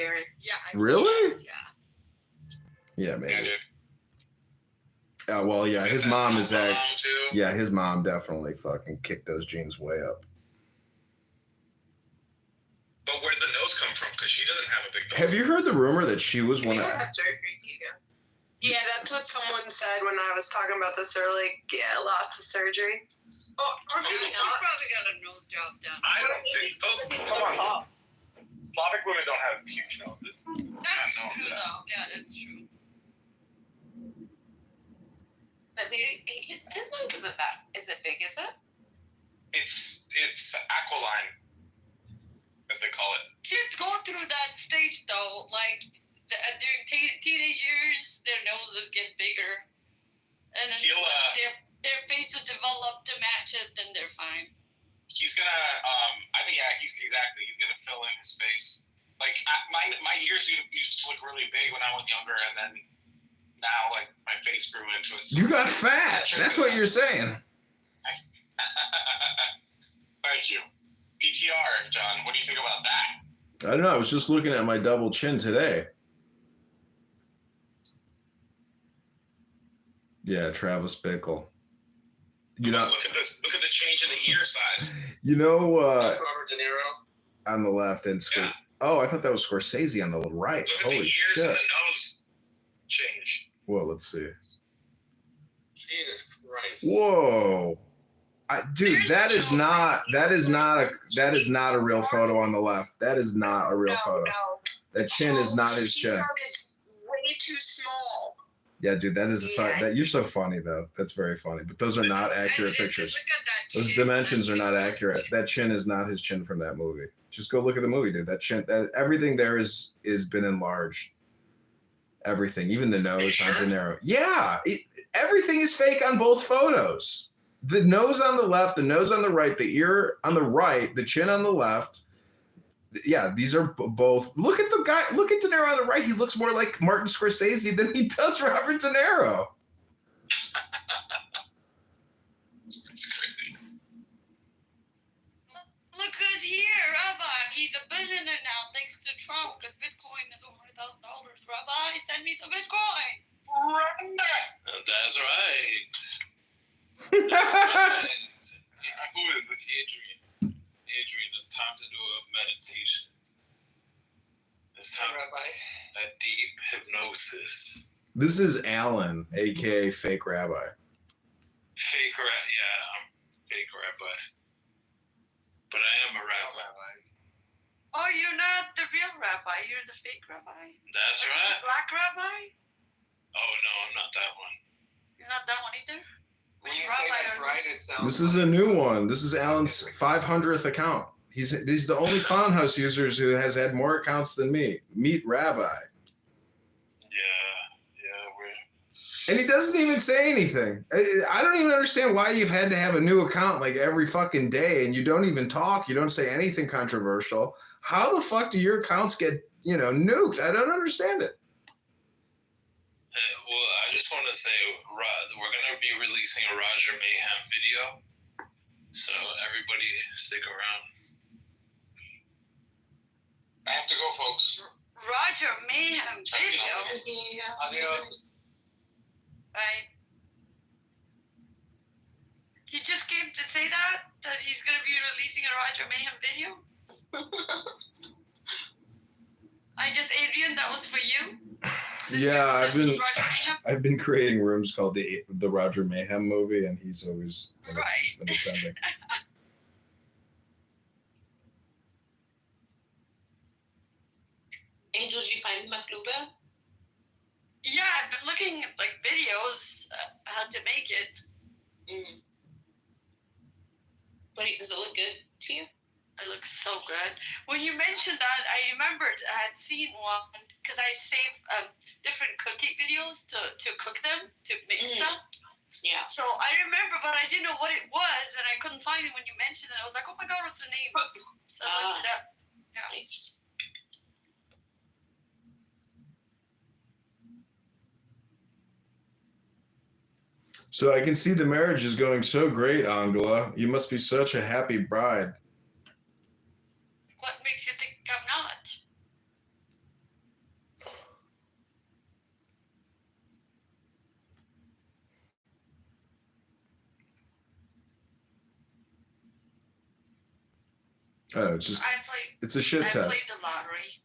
Baron. Yeah. Really? Yeah. Yeah, maybe. Yeah, dude. Well, yeah, his That mom is mom, that. too. Yeah, his mom definitely fucking kicked those genes way up. But where'd the nose come from? Because she doesn't have a big nose. Have you heard the rumor that she was one of? Had surgery, yeah, that's what someone said when I was talking about this. They're like, yeah, lots of surgery. Oh, or maybe Maybe not. not. Probably got a nose job done. I don't think those. Come on. Slavic women don't have huge noses. That's I know true, that. though. Yeah, that's true. But his nose isn't that. Is it big? Is it? It's aquiline, as they call it. Kids go through that stage, though. Like, during teenage years, their noses get bigger. And then He'll, once their faces develop to match it, then they're fine. He's gonna. I think he's gonna fill in his face. Like my ears used to look really big when I was younger, and then now like my face grew into it. So You got fat. That's what you're saying. Thank you. PTR, John. What do you think about that? I don't know. I was just looking at my double chin today. Yeah, Travis Bickle. You know, Look at this. Look at the change in the ear size. you know, That's Robert De Niro. on the left and Yeah. Oh, I thought that was Scorsese on the right. Look at Holy the ears shit! and the nose change. Well, let's see. Jesus Christ. Whoa, dude, that is not a real photo on the left. That is not a real photo. No. That chin is not his chin. Is way too small. Yeah, dude, that is Yeah. that. You're so funny though. That's very funny. But those are not accurate And pictures. Look at that Those chin. dimensions are not That's accurate. That chin is not his chin from that movie. Just go look at the movie, dude. That chin, everything there is been enlarged. Everything, even the nose on De Niro. Yeah, everything is fake on both photos. The nose on the left, the nose on the right, the ear on the right, the chin on the left. Yeah, these are both. Look at the guy. Look at De Niro on the right. He looks more like Martin Scorsese than he does Robert De Niro. It's crazy. Look who's here, Rabbi. He's a billionaire now thanks to Trump because Bitcoin is over $100,000. Rabbi, send me some Bitcoin. That's right. Who is Adrian? Adrian, it's time to do a meditation. It's time a deep hypnosis. This is Alan, aka Fake Rabbi. Fake rabbi, yeah, I'm fake rabbi. But I am a rabbi. Oh, you're not the real rabbi. You're the fake rabbi. That's Are you right. the black rabbi? Oh no, I'm not that one. You're not that one either? When Which you say rabbi that's are right, you? it sounds. This is a new one. This is Alan's 500th account. He's the only Clownhouse users who has had more accounts than me. Meet Rabbi. Yeah, And he doesn't even say anything. I don't even understand why you've had to have a new account like every fucking day and you don't even talk. You don't say anything controversial. How the fuck do your accounts get, nuked? I don't understand it. Well, I just want to say we're going to be releasing a Roger Mayhem video. So everybody stick around. I have to go, folks. Roger Mayhem video. Adios. Right. He just came to say that he's going to be releasing a Roger Mayhem video. I guess, Adrian, that was for you. Since Yeah, you're obsessed with Roger Mayhem? I've been creating rooms called the Roger Mayhem movie, and he's always Right. been attending. Angel, did you find Makluba? Yeah, I've been looking at like videos how to make it. But does it look good to you? It looks so good. When you mentioned that, I remembered I had seen one because I save different cooking videos to cook them, to make stuff. Yeah. So I remember, but I didn't know what it was, and I couldn't find it when you mentioned it. I was like, oh my God, what's her name? So I looked it up. Yeah. Nice. So I can see the marriage is going so great, Angela. You must be such a happy bride. What makes you think I'm not? I don't know, it's just it's a shit I test. played the lottery.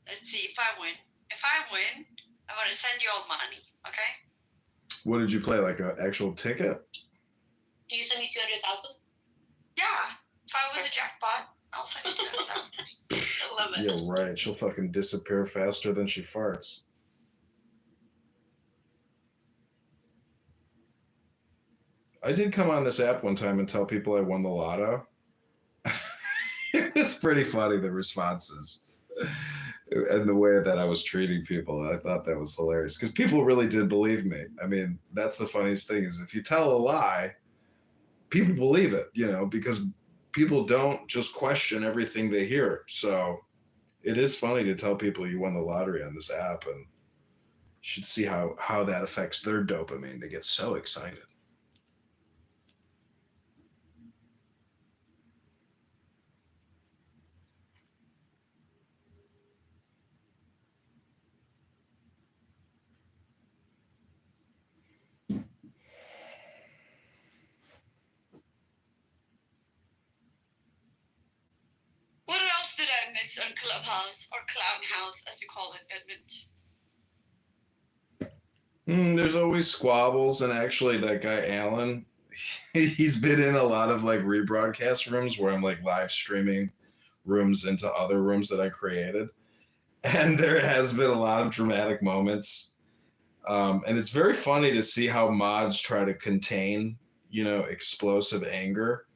Let's see if I win. If I win, I'm gonna send you all money. Okay? What did you play? Like an actual ticket? Do you send me 200,000? Yeah. If I win the jackpot, I'll send you 200,000. I love it. Yeah, right. She'll fucking disappear faster than she farts. I did come on this app one time and tell people I won the lotto. It was pretty funny, the responses and the way that I was treating people. I thought that was hilarious because people really did believe me. I mean, that's the funniest thing is if you tell a lie, people believe it, you know, because people don't just question everything they hear. So it is funny to tell people you won the lottery on this app, and you should see how that affects their dopamine. They get so excited. What else did I miss on Clubhouse or Clown House, as you call it, Edmund? There's always squabbles, and actually that guy Alan, he's been in a lot of like rebroadcast rooms where I'm like live streaming rooms into other rooms that I created, and there has been a lot of dramatic moments, and it's very funny to see how mods try to contain, you know, explosive anger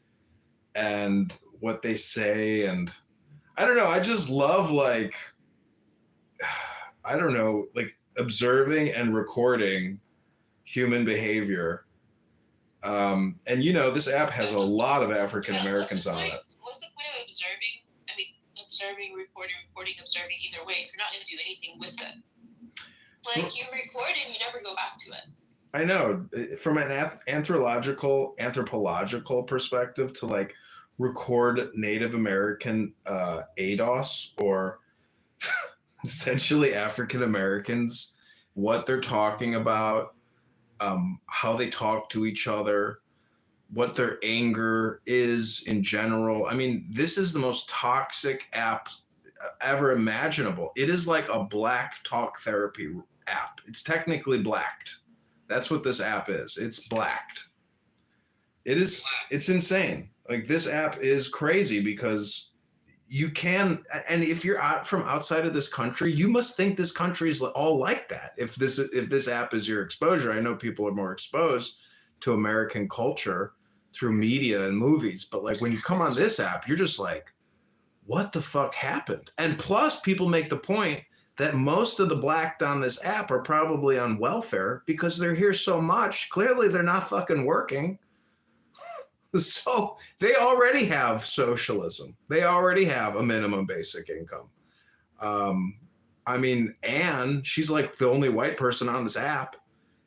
and what they say. And I don't know, I just love like I don't know, like observing and recording human behavior. And you know, this app has a lot of African Americans on it. What's the point of observing? I mean, observing, recording, observing, either way, if you're not going to do anything with it. Like, you record and you never go back to it. I know, from an anthropological perspective, to like record Native American ADOS, or essentially African Americans, what they're talking about, how they talk to each other, what their anger is in general. I mean, this is the most toxic app ever imaginable. It is like a black talk therapy app. It's technically blacked. That's what this app is. It's blacked. It's insane. Like, this app is crazy because you can, and if you're out from outside of this country, you must think this country is all like that. If this app is your exposure, I know people are more exposed to American culture through media and movies, but like when you come on this app, you're just like, what the fuck happened? And plus, people make the point that most of the blacked on this app are probably on welfare because they're here so much. Clearly, they're not fucking working. So they already have socialism. They already have a minimum basic income. I mean, Anne, she's like the only white person on this app,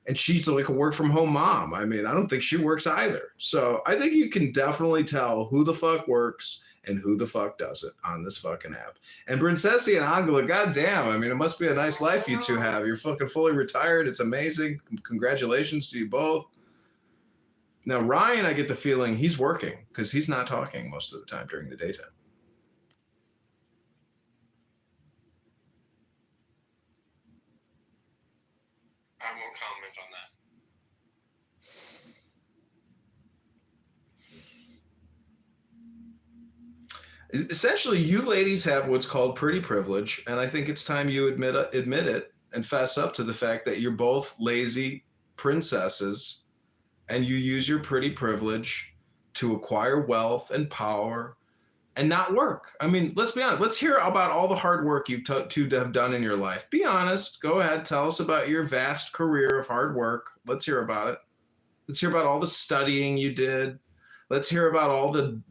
and she's like a work from home mom. I mean, I don't think she works either. So I think you can definitely tell who the fuck works and who the fuck doesn't on this fucking app. And Princessi and Angela, goddamn, I mean, it must be a nice life you two have. You're fucking fully retired. It's amazing. Congratulations to you both. Now, Ryan, I get the feeling he's working because he's not talking most of the time during the daytime. I won't comment on that. Essentially, you ladies have what's called pretty privilege, and I think it's time you admit it and fess up to the fact that you're both lazy princesses, and you use your pretty privilege to acquire wealth and power and not work. I mean, let's be honest. Let's hear about all the hard work you've two have done in your life. Be honest. Go ahead. Tell us about your vast career of hard work. Let's hear about it. Let's hear about all the studying you did. Let's hear about all the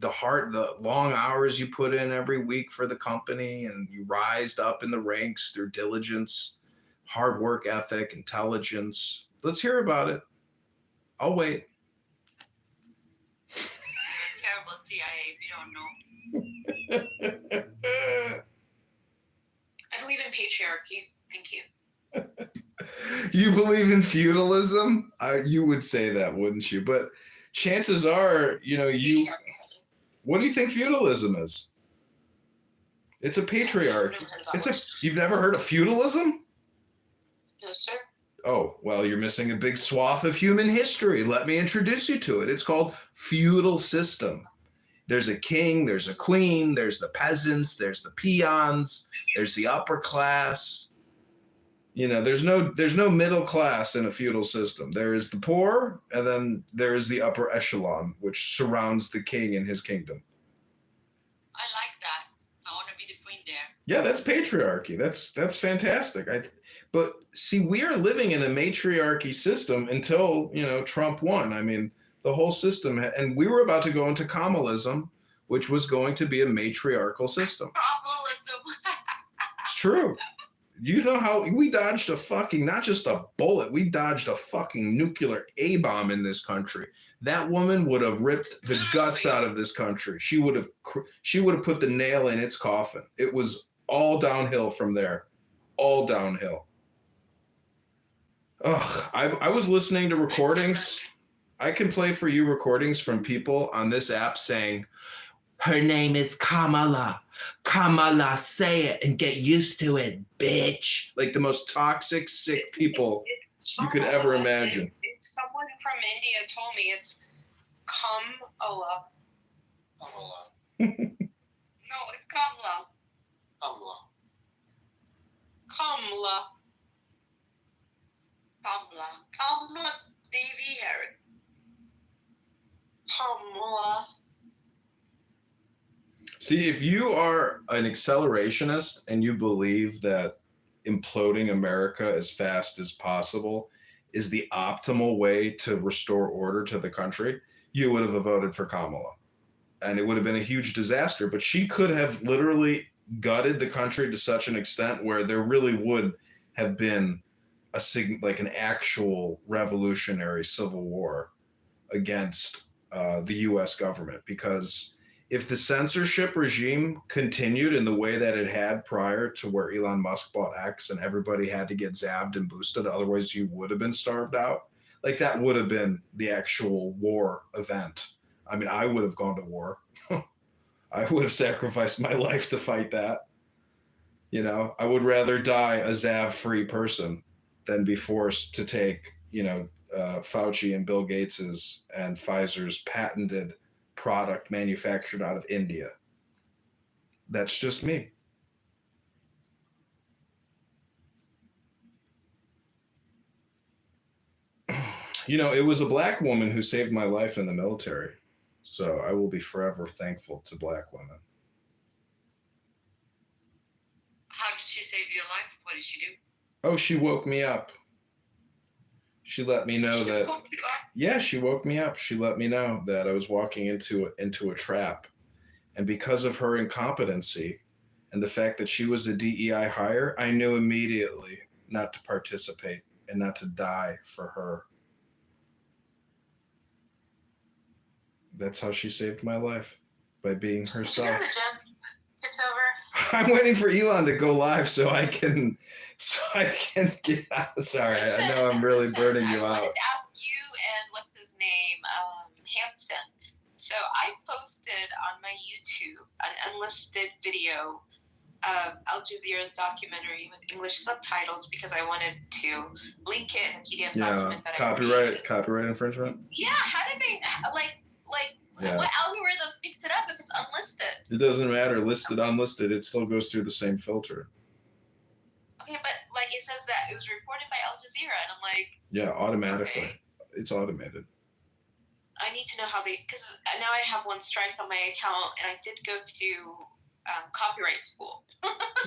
long hours you put in every week for the company, and you rised up in the ranks through diligence, hard work ethic, intelligence. Let's hear about it. I'll wait. Terrible CIA if you don't know. I believe in patriarchy. Thank you. You believe in feudalism? You would say that, wouldn't you? But chances are, you know, What do you think feudalism is? It's a patriarchy. You've never heard of feudalism? No, sir. Oh, well, you're missing a big swath of human history. Let me introduce you to it. It's called feudal system. There's a king, there's a queen, there's the peasants, there's the peons, there's the upper class. You know, there's no middle class in a feudal system. There is the poor, and then there is the upper echelon, which surrounds the king and his kingdom. I like that. I want to be the queen there. Yeah, that's patriarchy. That's fantastic. But see, we are living in a matriarchy system until, you know, Trump won. I mean, the whole system, and we were about to go into Kamalism, which was going to be a matriarchal system. Probabilism. It's true. You know how we dodged a fucking, not just a bullet, we dodged a fucking nuclear A-bomb in this country. That woman would have ripped the guts out of this country. She would have put the nail in its coffin. It was all downhill from there. All downhill. Ugh, I was listening to recordings. I can play for you recordings from people on this app saying, her name is Kamala. Kamala, say it and get used to it, bitch. Like the most toxic, sick people you could ever imagine. Someone from India told me it's Kamala. No, it's Kamala. Kamala. Kamala Devi Harris. Kamala. See, if you are an accelerationist and you believe that imploding America as fast as possible is the optimal way to restore order to the country, you would have voted for Kamala. And it would have been a huge disaster. But she could have literally gutted the country to such an extent where there really would have been an actual revolutionary civil war against the U.S. government. Because if the censorship regime continued in the way that it had prior to where Elon Musk bought X and everybody had to get zapped and boosted, otherwise you would have been starved out, like that would have been the actual war event. I mean, I would have gone to war. I would have sacrificed my life to fight that. You know, I would rather die a Zav-free person than be forced to take, you know, Fauci and Bill Gates's and Pfizer's patented product manufactured out of India. That's just me. You know, it was a black woman who saved my life in the military. So I will be forever thankful to black women. How did she save your life? What did she do? Oh, she woke me up. She let me know that. Yeah, she woke me up. She let me know that I was walking into a trap. And because of her incompetency and the fact that she was a DEI hire, I knew immediately not to participate and not to die for her. That's how she saved my life, by being herself. It's over. I'm waiting for Elon to go live so I can get out. Sorry, I know I'm really burning you I wanted out. to ask you and what's his name, Hampton. So I posted on my YouTube an unlisted video of Al Jazeera's documentary with English subtitles because I wanted to link it in a PDF Yeah, document that I created. copyright infringement. Yeah, how did they Yeah. what algorithm picks it up if it's unlisted? It doesn't matter, listed, unlisted, it still goes through the same filter. Okay, but like it says that it was reported by Al Jazeera, and I'm like, Yeah, automatically. Okay. It's automated. I need to know how they, because now I have one strike on my account, and I did go to copyright school.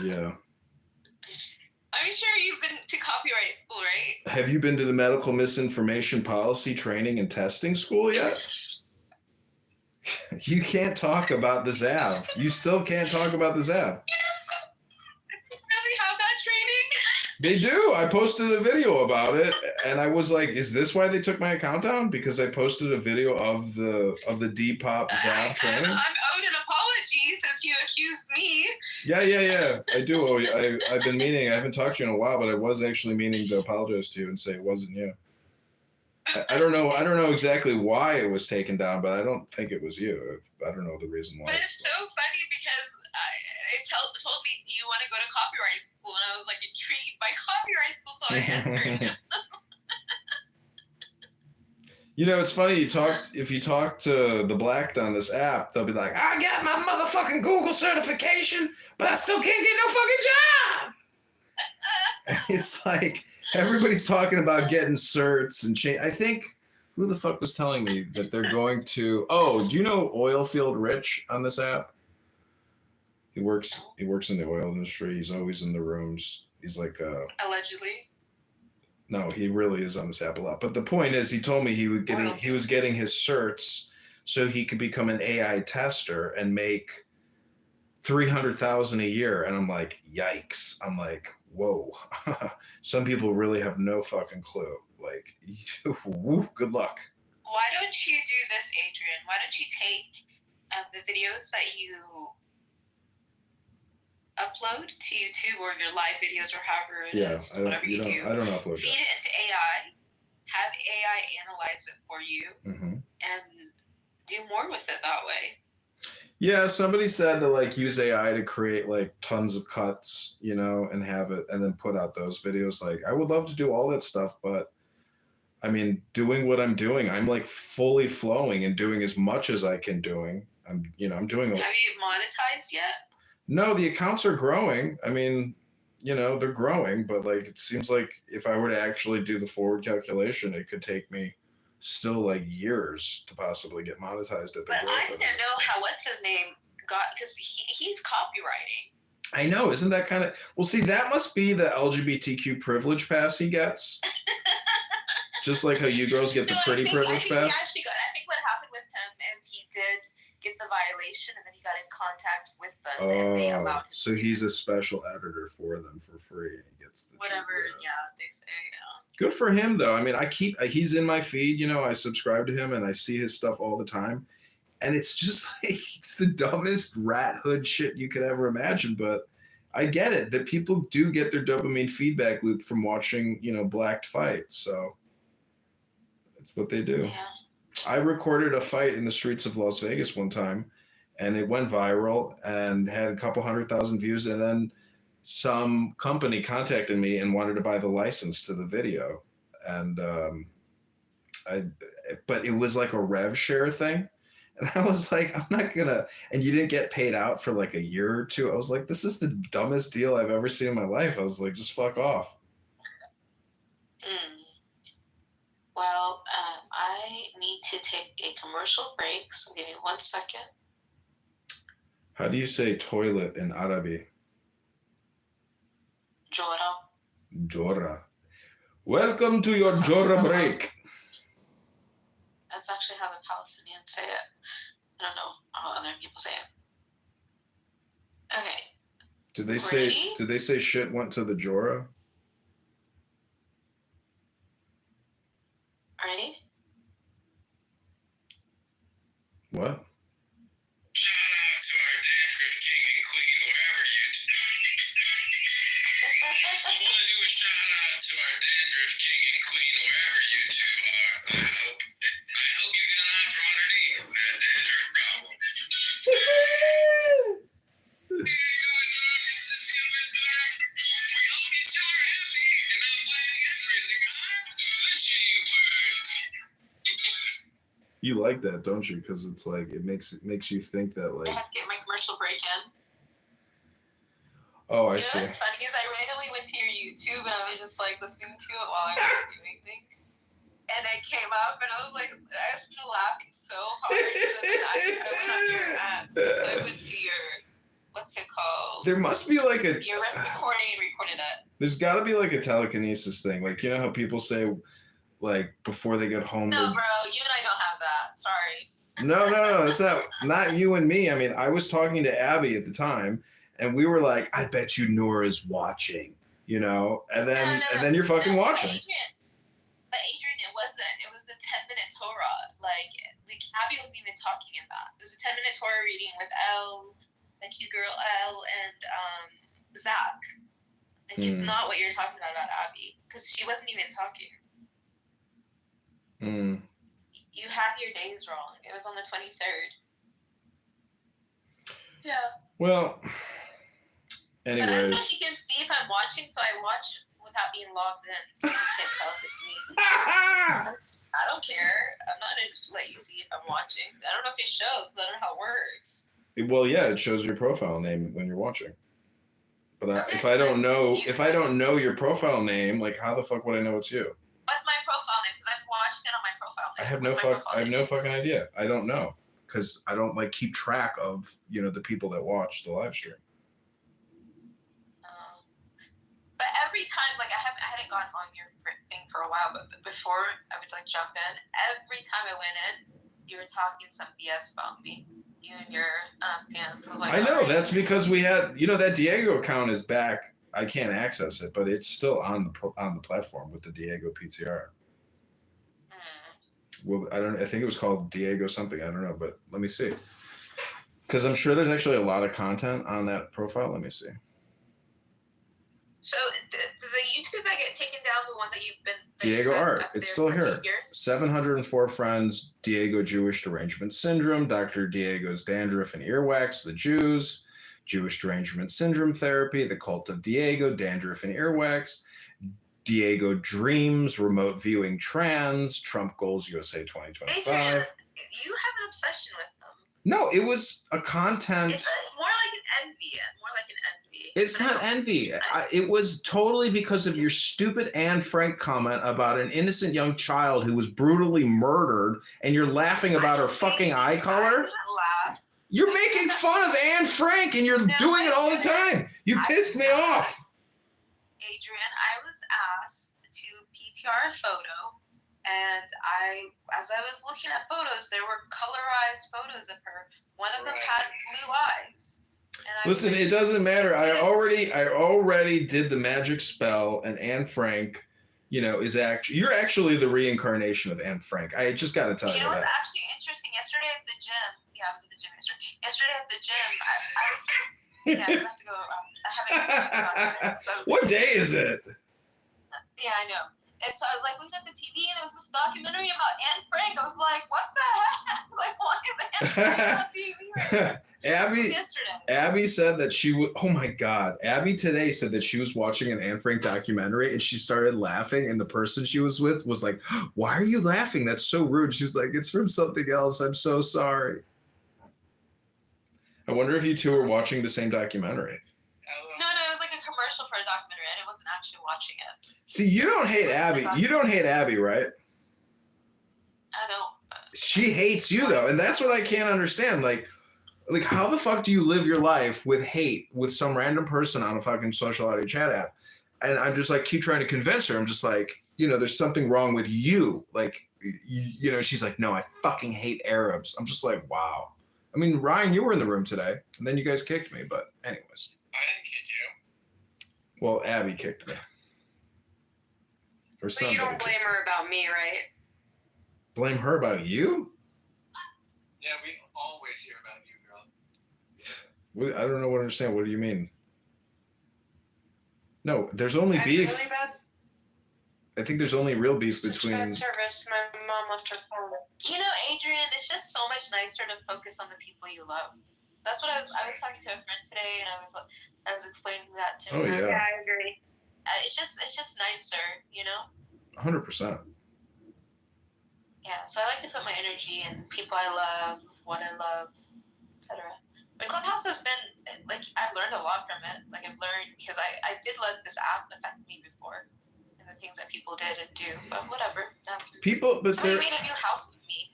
Yeah. I'm sure you've been to copyright school, right? Have you been to the medical misinformation policy training and testing school yet? You can't talk about the Zav. You still can't talk about the Zav. Yes. Really have that training? They do. I posted a video about it, and I was like, "Is this why they took my account down?" Because I posted a video of the Depop Zav training. I'm owed an apology since you accused me. Yeah. I do. I've been meaning. I haven't talked to you in a while, but I was actually meaning to apologize to you and say it wasn't you. I don't know. I don't know exactly why it was taken down, but I don't think it was you. I don't know the reason why. But it's so funny because it told me, do you want to go to copyright school? And I was like intrigued by copyright school, so I answered him. You know, it's funny. If you talk to the Blacked on this app, they'll be like, "I got my motherfucking Google certification, but I still can't get no fucking job." It's like everybody's talking about getting certs and change. I think who the fuck was telling me that they're going to? Oh, do you know Oilfield Rich on this app? He works in the oil industry. He's always in the rooms. He's like Allegedly. No, he really is on this app a lot. But the point is, he told me he was getting his certs so he could become an AI tester and make $300,000 a year. And I'm like, yikes! I'm like, whoa. Some people really have no fucking clue. Like, woo, good luck. Why don't you do this, Adrian? Why don't you take the videos that you upload to YouTube or your live videos or however it is, whatever you do. I don't upload Feed it into AI, have AI analyze it for you, and do more with it that way. Yeah, somebody said to like use AI to create like tons of cuts, you know, and have it and then put out those videos. Like I would love to do all that stuff, but I mean, doing what I'm doing, I'm like fully flowing and doing as much as I can doing. I'm doing. Have you monetized yet? No, the accounts are growing. I mean, you know, they're growing, but like it seems like if I were to actually do the forward calculation, it could take me still like years to possibly get monetized at the But growth I of it. didn't know how what's his name got, because he's copywriting. I know, isn't that kind of well? See, that must be the LGBTQ privilege pass he gets. Just like how you girls get the pretty privilege pass. I think what happened with him is he did get the violation, and then he got in contact with them, and they allowed him. So he's a special editor for them for free, and he gets the whatever. They say. Good for him, though. I mean, he's in my feed. You know, I subscribe to him, and I see his stuff all the time, and it's just like it's the dumbest rat hood shit you could ever imagine. But I get it that people do get their dopamine feedback loop from watching, you know, Blacked fight. So that's what they do. Yeah. I recorded a fight in the streets of Las Vegas one time, and it went viral and had a couple 100,000 views. And then some company contacted me and wanted to buy the license to the video. And but it was like a rev share thing. And I was like, I'm not gonna, and you didn't get paid out for like a year or two. I was like, this is the dumbest deal I've ever seen in my life. I was like, just fuck off. Well, I need to take a commercial break, so give me 1 second. How do you say toilet in Arabic? Jora. Jora. Welcome to your Jora break. That's actually how the Palestinians say it. I don't know how other people say it. Okay. Did they say shit went to the Jora? Ready? What? Shout out to our dandruff king and queen, wherever you. I want to do a shout out to our dandruff king and queen, wherever you two are. I hope you get on from underneath that dandruff problem. You like that, don't you? Because it's like it makes you think that like. I have to get my commercial break in. Oh, I see. You know what's funny is I randomly went to your YouTube and I was just like listening to it while I was doing things, and it came up and I was like, I was laughing so hard. So then I went on your app. So I went to your, what's it called? There must be like a. Your recording and recorded it. There's got to be like a telekinesis thing, like you know how people say, like before they get home. No, bro, you and I don't have that. Sorry. No. It's not you and me. I mean, I was talking to Abby at the time, and we were like, "I bet you Nora's watching," you know, and then you're fucking watching. But Adrian, it wasn't. It was a 10-minute Torah. Like Abby wasn't even talking in that. It was a 10-minute Torah reading with Elle, the cute girl Elle, and Zach. Like it's not what you're talking about Abby, because she wasn't even talking. Mm. You have your days wrong. It was on the 23rd. Yeah. Well, But I don't know anyways. if you can see if I'm watching, so I watch without being logged in, so you can't tell if it's me. I don't care. I'm not gonna just let you see if I'm watching. I don't know if it shows. I don't know how it works. Well, yeah, it shows your profile name when you're watching. But Okay, if I don't know, you- if I don't know your profile name, like how the fuck would I know it's you? What's my profile name? Because I've watched it on my profile name. I have no fucking idea. I don't know because I don't like keep track of the people that watch the live stream. But every time, like I hadn't gotten on your thing for a while, but before I would like jump in. Every time I went in, you were talking some BS about me. You and your fans. I was like, I know alright. that's because we had that Diego account is back. I can't access it, but it's still on the platform with the Diego PTR. Well, I think it was called Diego something. I don't know, but let me see. Because I'm sure there's actually a lot of content on that profile. Let me see. So did the YouTube I get taken down? The one that you've been Diego had Art. up It's there still for here. 8 years? 704 friends. Diego Jewish Derangement Syndrome. Dr. Diego's Dandruff and Earwax. The Jews. Jewish Derangement Syndrome Therapy. The Cult of Diego. Dandruff and Earwax. Diego Dreams. Remote Viewing Trans. Trump Goals USA 2025. Adrian, you have an obsession with them. No, it was a content. It's more like an envy. More like an envy. It's not envy. It was totally because of your stupid Anne Frank comment about an innocent young child who was brutally murdered, and you're laughing about her fucking eye color. Laugh. You're making fun of Anne Frank, and you're doing it all the time. You pissed me off. Adrian, I was asked to PTR a photo, and as I was looking at photos, there were colorized photos of her. One of them had blue eyes. And Listen, it doesn't matter. I already did the magic spell, and Anne Frank, you're actually the reincarnation of Anne Frank. I just got to tell you know that. what's actually interesting? Yesterday at the gym, I was at the gym yesterday. Yesterday at the gym, I was I have to go. I haven't. What day is it? Yeah, I know. And so I was like looking at the TV, and it was this documentary about Anne Frank. I was like, what the heck? Like, why is Anne Frank on TV right now? Abby said that she would. Oh my God. Abby today said that she was watching an Anne Frank documentary and she started laughing. And the person she was with was like, why are you laughing? That's so rude. She's like, it's from something else. I'm so sorry. I wonder if you two are watching the same documentary. No, it was like a commercial for a documentary. I wasn't actually watching it. See, you don't hate Abby. You don't hate Abby, right? I don't. She hates you though, and that's what I can't understand. Like how the fuck do you live your life with hate with some random person on a fucking social audio chat app? And I'm just like keep trying to convince her. I'm just like, there's something wrong with you. Like, she's like, no, I fucking hate Arabs. I'm just like, wow. I mean, Ryan, you were in the room today, and then you guys kicked me. But anyways. I didn't kick you. Well, Abby kicked me. Or But you don't blame her about me, right? Blame her about you? Yeah, we always hear about you, girl. I don't know what I understand. What do you mean? No, there's only beef. Really bad. I think there's only real beef Such between. bad service. My mom left her phone. Adrian, it's just so much nicer to focus on the people you love. That's what I was talking to a friend today, and I was explaining that to Oh, her. yeah. Yeah, I agree. It's just nicer, 100%. Yeah, so I like to put my energy in people I love, what I love, etc. But Clubhouse has been, I've learned a lot from it. I've learned, because I did let this app affect me before, and the things that people did and do, but whatever. Somebody made a new house with me,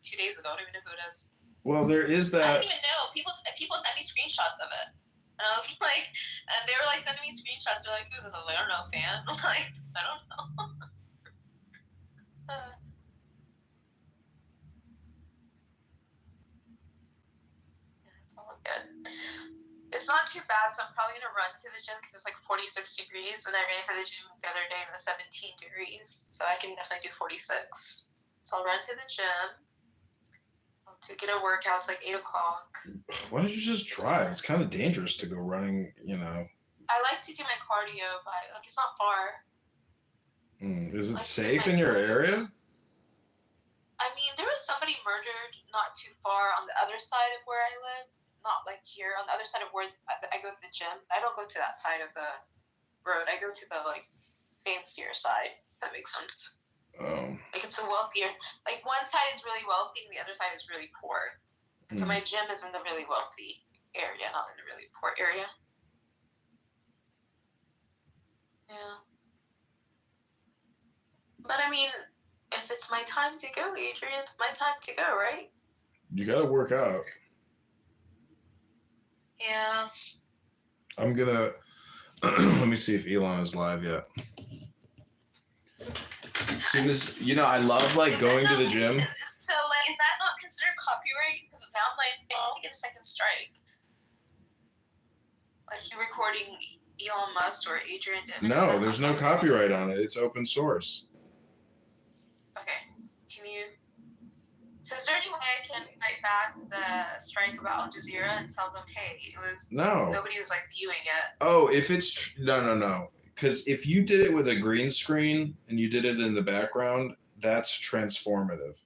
2 days ago. I don't even know who it is. Well, there is I that. don't even know. People sent me screenshots of it. And I was like, and they were sending me screenshots. They're like, who's this? I was like, I don't know, fan. I'm like, I don't know. It's all good. It's not too bad, so I'm probably going to run to the gym because it's 46 degrees. And I ran to the gym the other day and it was 17 degrees. So I can definitely do 46. So I'll run to the gym. To get a workout, it's 8 o'clock. Why don't you just drive? It's kind of dangerous to go running, I like to do my cardio, but it's not far. Is it safe in your area? There was somebody murdered not too far on the other side of where I live. Not like here, on the other side of where I go to the gym. I don't go to that side of the road. I go to the like fancier side. If that makes sense. Like it's a wealthier. Like one side is really wealthy and the other side is really poor. And so my gym is in the really wealthy area, not in the really poor area. Yeah. But I mean, if it's my time to go, Adrian, it's my time to go, right? You got to work out. Yeah. I'm gonna let me see if Elon is live yet. As soon as I love like going to the gym. So like, is that not considered copyright? Because now I'm like, I get a second strike. Like you recording Elon Musk or Adrian Dimon. No, there's no copyright on it. It's open source. Okay. Can you? So is there any way I can fight back the strike about Al Jazeera and tell them, hey, it was nobody was like viewing it? Oh, if it's no. Because if you did it with a green screen and you did it in the background, that's transformative,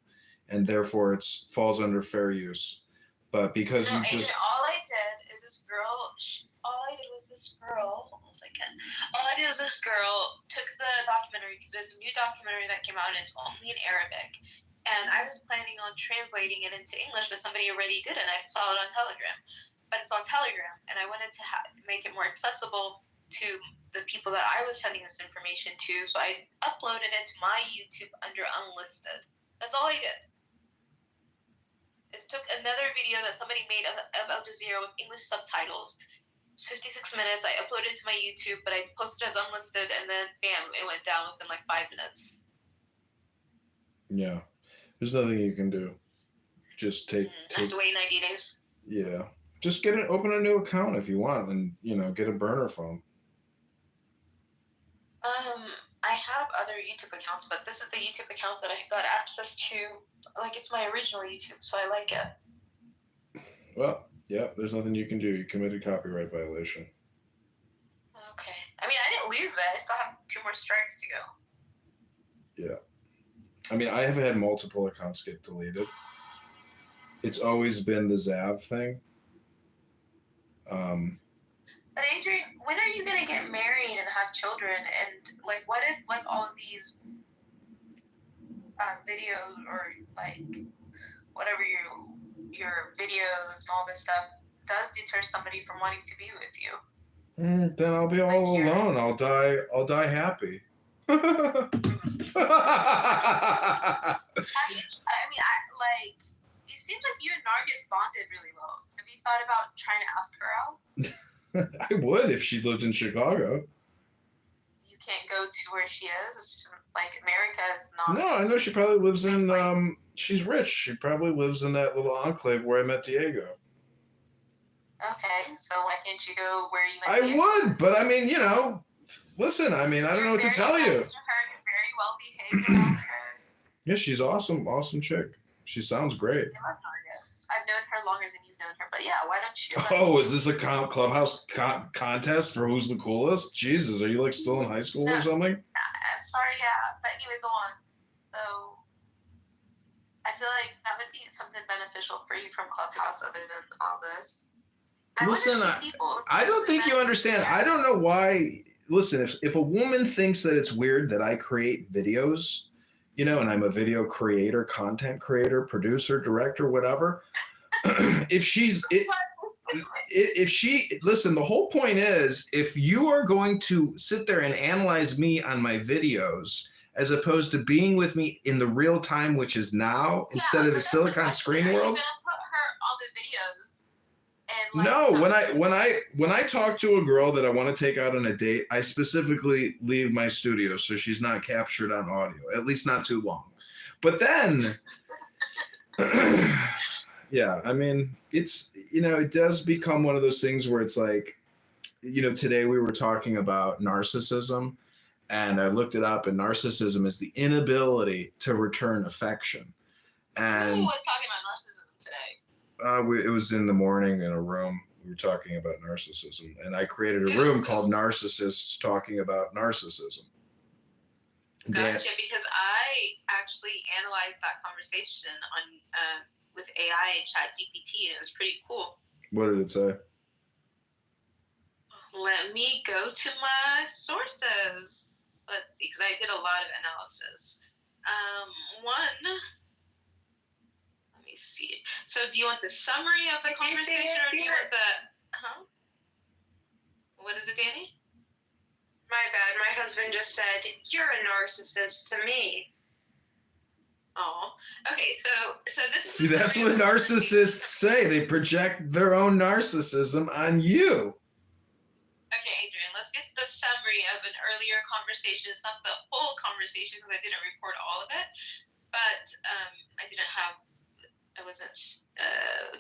and therefore it falls under fair use. But because no, you Adrian, just all I did is this girl. All I did was this girl. Hold on a second. All I did was this girl took the documentary because there's a new documentary that came out and it's only in Arabic. And I was planning on translating it into English, but somebody already did it. And I saw it on Telegram. But it's on Telegram. And I wanted to make it more accessible to the people that I was sending this information to. So I uploaded it to my YouTube under Unlisted. That's all I did. It took another video that somebody made of Al Jazeera with English subtitles. It's 56 minutes. I uploaded it to my YouTube, but I posted it as Unlisted. And then, bam, it went down within like 5 minutes. yeah. There's nothing you can do. Just take. I have to wait 90 days. Yeah. Just open a new account if you want, and get a burner phone. I have other YouTube accounts, but this is the YouTube account that I got access to. Like it's my original YouTube, so I like it. Well, yeah. There's nothing you can do. You committed copyright violation. Okay. I mean, I didn't lose it. I still have 2 more strikes to go. Yeah. I mean, I have had multiple accounts get deleted. It's always been the Zav thing. But Adrian, when are you gonna get married and have children? And like, what if like all of these videos or like whatever your videos and all this stuff does deter somebody from wanting to be with you? Then I'll be all alone. I'll die happy. I mean, it seems like you and Nargis bonded really well. Have you thought about trying to ask her out? I would if she lived in Chicago. You can't go to where she is. It's just, like America is not. No, I know she probably lives in. She's rich. She probably lives in that little enclave where I met Diego. Okay, so why can't you go where you met I Diego? would, but I mean, listen. I mean, I don't know what to tell you. You're very well behaved around her. Yeah, she's awesome chick. She sounds great. I love Nargis. I've known her longer than you've known her, but yeah, why don't you? Oh, is this a clubhouse contest for who's the coolest? Jesus, are you like still in high school or something? I'm sorry, yeah. But anyway, go on. So, I feel like that would be something beneficial for you from Clubhouse other than all this. Listen, I don't think you understand. I don't know why. Listen, if a woman thinks that it's weird that I create videos, and I'm a video creator, content creator, producer, director, whatever. If listen, the whole point is, if you are going to sit there and analyze me on my videos, as opposed to being with me in the real time, which is now, instead of the Silicon Screen world. Are you gonna put her on the videos? And No, when I talk to a girl that I want to take out on a date, I specifically leave my studio so she's not captured on audio, at least not too long. But then, yeah, I mean, it's, it does become one of those things where it's like, today we were talking about narcissism, and I looked it up, and narcissism is the inability to return affection. And who was talking about narcissism today? It was in the morning in a room. We were talking about narcissism, and I created a room called Narcissists Talking About Narcissism. Gotcha, because I actually analyzed that conversation on with AI and ChatGPT, and it was pretty cool. What did it say? Let me go to my sources. Let's see, because I did a lot of analysis. Let me see. So, do you want the summary of the conversation, or do you want the? What is it, Danny? My bad. My husband just said, "You're a narcissist to me." Oh, okay. So this is. See, that's what narcissists say. They project their own narcissism on you. Okay, Adrian, let's get the summary of an earlier conversation. It's not the whole conversation because I didn't record all of it, but I wasn't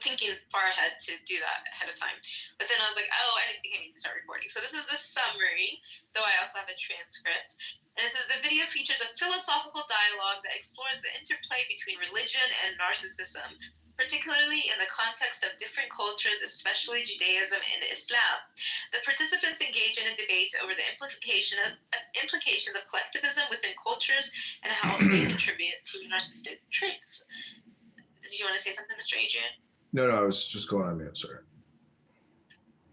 thinking far ahead to do that ahead of time. But then I was like, I didn't think I need to start recording. So this is the summary, though I also have a transcript. And it says the video features a philosophical dialogue that explores the interplay between religion and narcissism, particularly in the context of different cultures, especially Judaism and Islam. The participants engage in a debate over the implications of collectivism within cultures and how it may contribute to narcissistic traits. Did you want to say something, Mr. Adrian? No, I was just going on mute, sorry.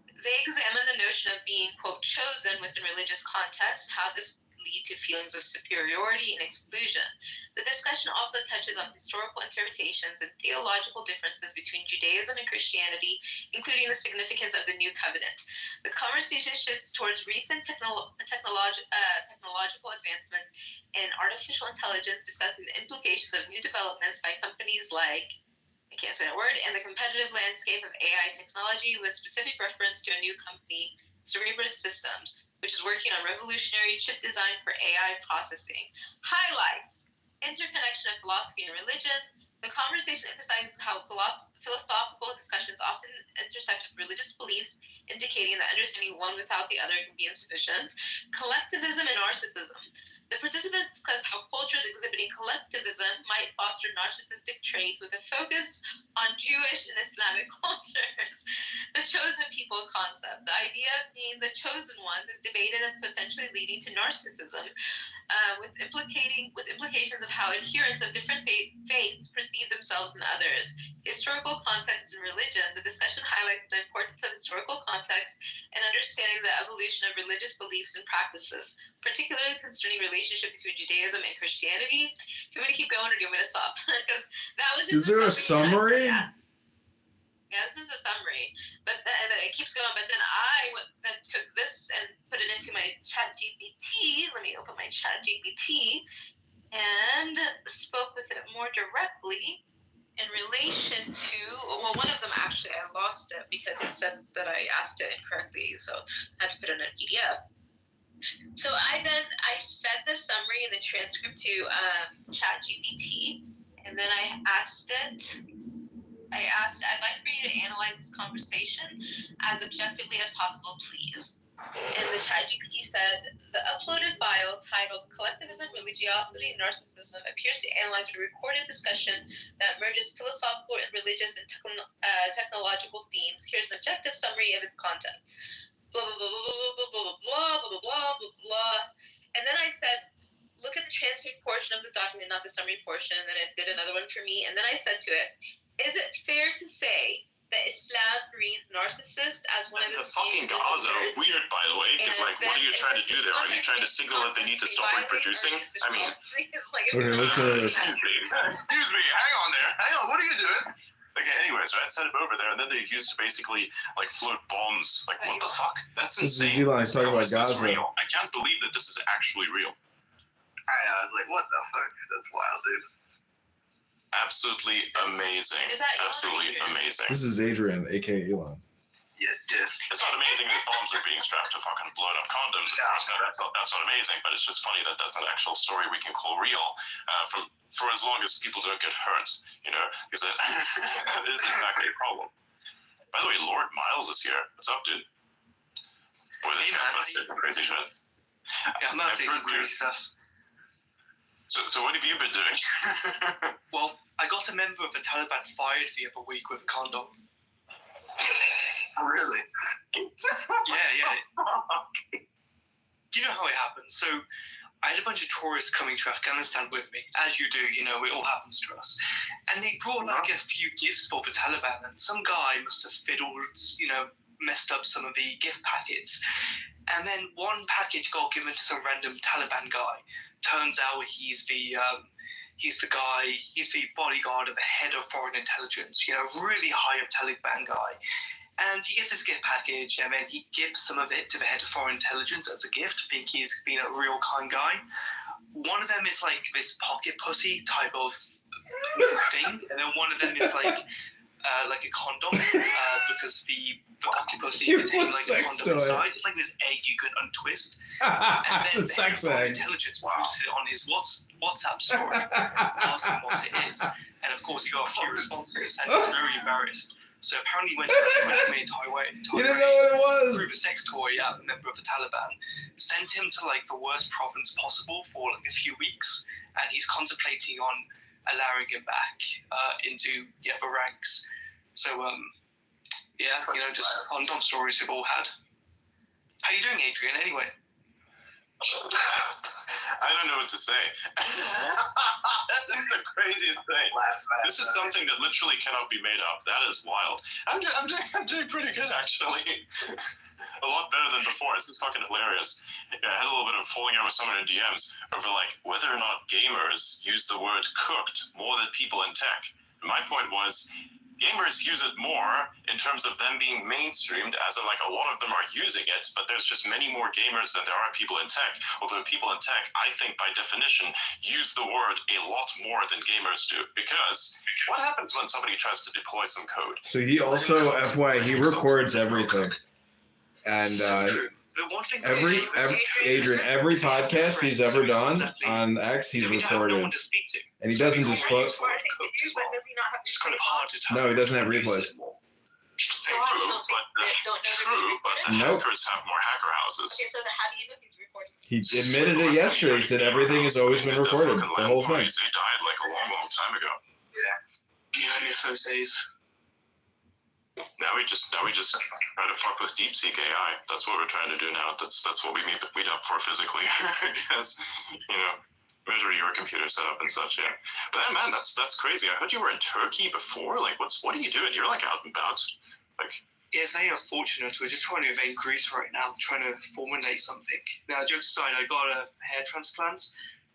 They examine the notion of being, quote, chosen within religious context, how this lead to feelings of superiority and exclusion. The discussion also touches on historical interpretations and theological differences between Judaism and Christianity, including the significance of the New Covenant. The conversation shifts towards recent technological advancements in artificial intelligence, discussing the implications of new developments by companies like, I can't say that word, and the competitive landscape of AI technology, with specific reference to a new company, Cerebras Systems, which is working on revolutionary chip design for AI processing. Highlights: interconnection of philosophy and religion. The conversation emphasizes how philosophical discussions often intersect with religious beliefs, indicating that understanding one without the other can be insufficient. Collectivism and narcissism. The participants discussed how cultures exhibiting collectivism might foster narcissistic traits with a focus on Jewish and Islamic cultures. The chosen people concept. The idea of being the chosen ones is debated as potentially leading to narcissism, with implications of how adherents of different faiths perceive themselves and others. Historical context in religion. The discussion highlights the importance of historical context and understanding the evolution of religious beliefs and practices, particularly concerning relationship between Judaism and Christianity. Do you want me to keep going or do you want me to stop? Because that was just. Is there a summary? Yeah, this is a summary, but it keeps going. But then I then took this and put it into my ChatGPT. Let me open my ChatGPT and spoke with it more directly in relation to. Well, one of them actually I lost it because it said that I asked it incorrectly, so I had to put it in a PDF. So I fed the summary and the transcript to ChatGPT, and then I asked it. I'd like for you to analyze this conversation as objectively as possible, please. And the ChatGPT said, the uploaded file titled Collectivism, Religiosity, and Narcissism appears to analyze a recorded discussion that merges philosophical and religious and technological themes. Here's an objective summary of its content. Blah, blah, blah, blah, blah, blah, blah, blah, blah, blah, blah. And then I said, look at the transcript portion of the document, not the summary portion. And then it did another one for me. And then I said to it, is it fair to say that Islam reads narcissist as one of the fucking gods are weird, by the way, because like, what are you trying to do there? Are you trying to signal that they need to stop reproducing? I mean, Okay, listen to this. excuse me, hang on there, what are you doing? Okay, anyway, so I sent him over there, and then they used to basically like float bombs. Like, what the fuck? That's This insane. is Elon. He's talking How about is this Gaza. real? I can't believe that this is actually real. I was like, what the fuck? That's wild, dude. Absolutely amazing. Is that Elon or Absolutely Adrian? amazing. This is Adrian, aka Elon. Yes. It's not amazing that bombs are being strapped to fucking blown up condoms. Of course, no, that's not amazing. But it's just funny that that's an actual story we can call real for as long as people don't get hurt, you know, because that is exactly a problem. By the way, Lord Miles is here. What's up, dude? Boy, this guy's about to say some crazy shit. Yeah, I'm not saying some crazy stuff. So what have you been doing? Well, I got a member of the Taliban fired the other week with a condom. Really? Yeah. Do you know how it happened? So I had a bunch of tourists coming to Afghanistan with me, as you do, you know, it all happens to us. And they brought like a few gifts for the Taliban, and some guy must have fiddled, you know, messed up some of the gift packets. And then one package got given to some random Taliban guy. Turns out he's the bodyguard of the head of foreign intelligence, you know, really high up Taliban guy. And he gets this gift package, and then he gives some of it to the head of foreign intelligence as a gift, think he's being a real kind guy. One of them is like this pocket pussy type of thing, and then one of them is like a condom, because the pocket pussy contains like a condom inside. It's like this egg you could untwist. And It's then a the head of sex foreign egg. intelligence posted it on his WhatsApp story, asking what it is. And of course, he got a few responses, and he was very embarrassed. So apparently when he went to You didn't know what it was. through the sex toy, a member of the Taliban, sent him to like the worst province possible for like a few weeks, and he's contemplating on allowing him back into the ranks. So you know, just condom stories we've all had. How you doing, Adrian? Anyway. I don't know what to say. This is the craziest thing. This is something that literally cannot be made up. That is wild. I'm doing pretty good, actually. A lot better than before. This is fucking hilarious. Yeah, I had a little bit of falling out with someone in DMs over like whether or not gamers use the word cooked more than people in tech. My point was, gamers use it more in terms of them being mainstreamed, as in like a lot of them are using it, but there's just many more gamers than there are people in tech. Although people in tech, I think by definition, use the word a lot more than gamers do. Because what happens when somebody tries to deploy some code? So he also, FYI, he records everything. And every podcast he's ever done on X, he's recorded. And he doesn't disclose. It's kind of hard to tell. No, he doesn't have replays. True, but the hackers have more hacker houses. Okay, so then how do you know he's recording? He admitted it yesterday. He said everything has always been recorded. The whole thing. They died like a long, long time ago. Yeah, I miss those days. Now we just try to fuck with DeepSeek AI. That's what we're trying to do now. That's what we meet up for physically. I guess, you know, measure your computer setup and such. Yeah, but then, man, that's crazy. I heard you were in Turkey before. Like, what are you doing? You're like out and about. Like, yeah, it's very unfortunate. We're just trying to invade Greece right now, trying to formulate something. Now, jokes aside, I got a hair transplant,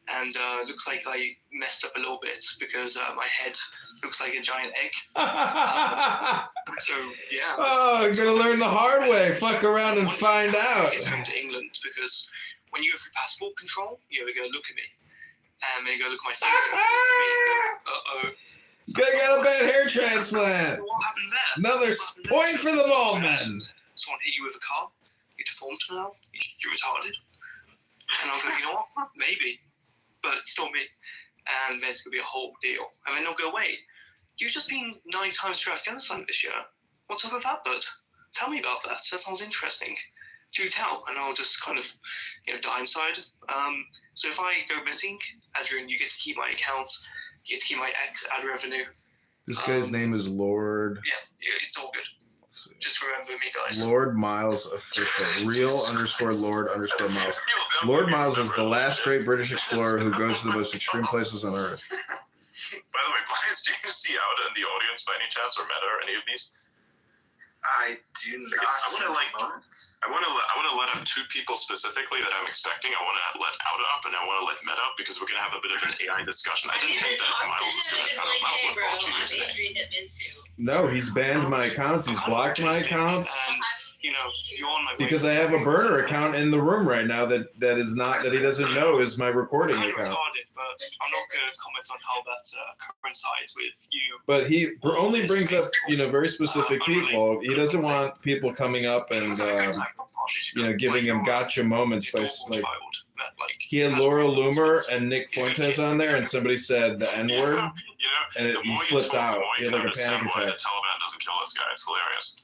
and looks like I messed up a little bit because my head looks like a giant egg. So, yeah. Oh, you're going to learn the hard way. Fuck around and find out. It's coming to England because when you go through passport control, you ever go, look at me. And they go, look at my face. Uh-oh. This guy got a bad hair transplant. What happened there? Another point for the bald man. Someone hit you with a car. You're deformed now. You're retarded. And I'll go, you know what? Maybe. But it's still me. And then it's going to be a whole deal. And then they'll go, wait, you've just been 9 times to Afghanistan this year. What's up with that, bud? Tell me about that. That sounds interesting. Do tell. And I'll just kind of, you know, die inside. So if I go missing, Adrian, you get to keep my account. You get to keep my ad revenue. This guy's name is Lord. Yeah, it's all good. Just remember me, guys. Lord Miles Official. Real_Lord_Miles. Lord Miles is the last great British explorer who goes to the most extreme places on Earth. by the way, is James C. out in the audience by any chance, or Meta, or any of these? I do not. I want to let up 2 people specifically that I'm expecting. I want to let Out up, and I want to let Met up because we're going to have a bit of an AI discussion. I didn't think that Miles was going to kind of mouth what brought you here today. No, he's banned my accounts. He's blocked my accounts. And, you know, you're on my Because I have a burner account in the room right now that he doesn't know is my recording kind of account. retarded, but I'm not going to comment on how that coincides with you. But he only brings up, you know, very specific people. He doesn't want people coming up and, you know, giving him gotcha moments by, like, he had Laurel Loomer and Nick Fuentes on there, and somebody said the N-word, and he flipped out. He had like a panic attack. The Taliban doesn't kill this guy. It's hilarious.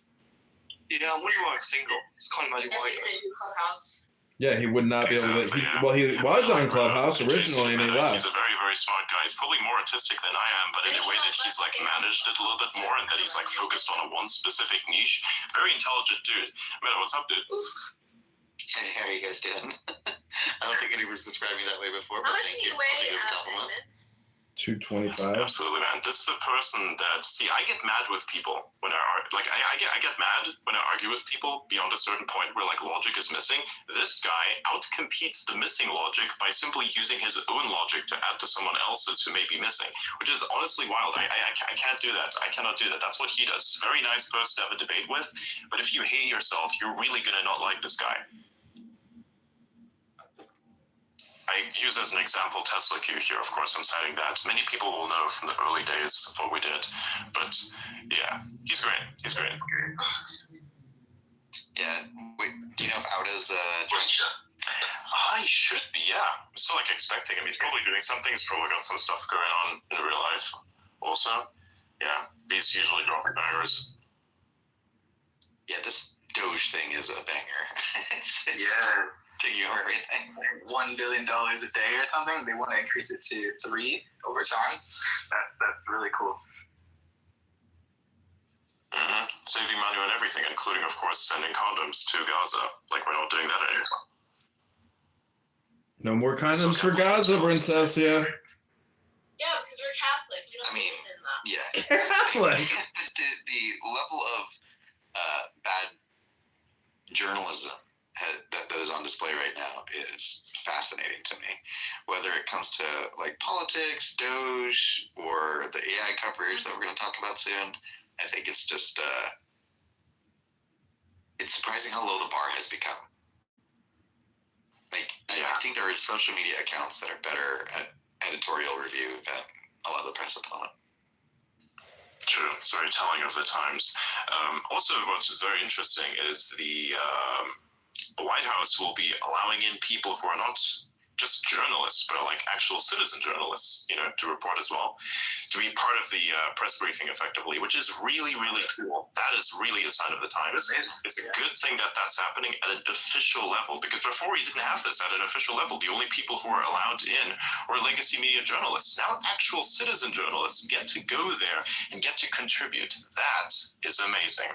Yeah, I wonder why I'm single. It's kind of magic why Clubhouse. Yeah, he would not be able to. He was on Clubhouse originally, and he left. He's a very, very smart guy. He's probably more autistic than I am, but in a way that he's like managed it a little bit more, and that he's like focused on one specific niche. Very intelligent dude. Meta, what's up, dude? Hey, how are you guys doing? I don't think anyone's described me that way before, How but much thank do you. you weigh, I'll take it as a compliment. Edmund? 225. Absolutely, man. This is the person that I get mad with people when I get mad when I argue with people beyond a certain point where like logic is missing. This guy outcompetes the missing logic by simply using his own logic to add to someone else's who may be missing, which is honestly wild. I can't do that. I cannot do that. That's what he does. It's a very nice person to have a debate with, but if you hate yourself, you're really gonna not like this guy. I use as an example Tesla Q here, of course, I'm citing that. Many people will know from the early days of what we did. But yeah, he's great. He's great. Yeah. Wait, do you know if Auda's joined? I should be, yeah. I'm still like expecting him. He's probably doing something. He's probably got some stuff going on in real life also. Yeah, he's usually dropping bangers. Yeah, this Doge thing is a banger. it's Yes. taking over everything. $1 billion a day or something. They want to increase it to 3 over time. That's really cool. Mm-hmm. Saving money on everything, including, of course, sending condoms to Gaza. Like, we're not doing that anymore. No more condoms for Gaza, Princess. Yeah. Yeah, because we're Catholic. We don't I mean, believe in that. Yeah. Catholic. the level of bad journalism that is on display right now is fascinating to me. Whether it comes to like politics, Doge, or the AI coverage that we're going to talk about soon, I think it's just it's surprising how low the bar has become. Like, I think there are social media accounts that are better at editorial review than a lot of the press at the moment. True. It's very telling of the times. Also, what is very interesting is the White House will be allowing in people who are not just journalists, but like actual citizen journalists, to report as well, to be part of the press briefing effectively, which is really, really cool. That is really a sign of the times. It's a good thing that that's happening at an official level, because before we didn't have this at an official level. The only people who were allowed in were legacy media journalists. Now actual citizen journalists get to go there and get to contribute. That is amazing.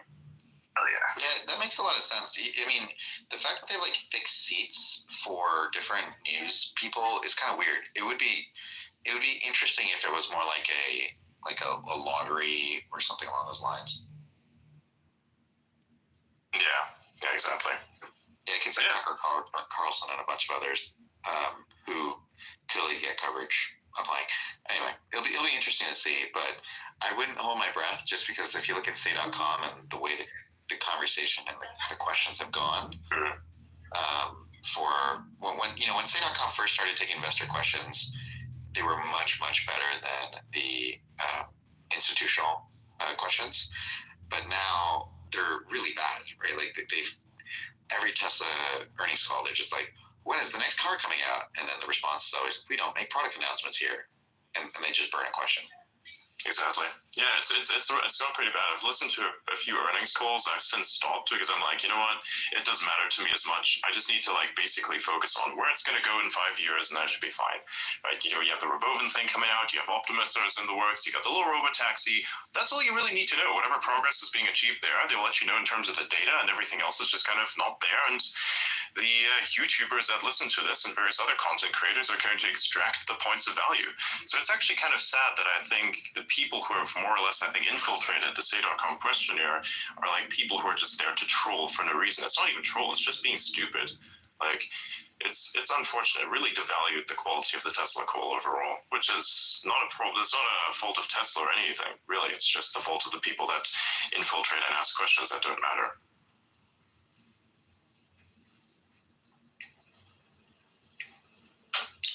Oh yeah. Yeah, that makes a lot of sense. I mean, the fact that they have like fixed seats for different news people is kind of weird. It would be interesting if it was more like a lottery or something along those lines. Yeah, exactly. Yeah, I can say Tucker Carlson and a bunch of others who clearly get coverage. I'm like, anyway, it'll be interesting to see, but I wouldn't hold my breath just because if you look at say.com and the way that the conversation and the questions have gone for when say.com first started taking investor questions, they were much better than the institutional questions, but now they're really bad, right? Like they've every Tesla earnings call, they're just like, when is the next car coming out? And then the response is always, we don't make product announcements here, and they just burn a question. Exactly. Yeah, it's gone pretty bad. I've listened to a few earnings calls. I've since stopped because I'm like, you know what? It doesn't matter to me as much. I just need to like basically focus on where it's going to go in 5 years, and I should be fine. Right? You have the Robovan thing coming out. You have Optimus that is in the works. You got the little robot taxi. That's all you really need to know. Whatever progress is being achieved there, they will let you know in terms of the data, and everything else is just kind of not there. And the YouTubers that listen to this and various other content creators are going to extract the points of value. So it's actually kind of sad that I think the people who have more or less, I think, infiltrated the say.com questionnaire are like people who are just there to troll for no reason. It's not even troll, it's just being stupid. Like, it's unfortunate. It really devalued the quality of the Tesla call overall, which is not a problem. It's not a fault of Tesla or anything, really. It's just the fault of the people that infiltrate and ask questions that don't matter.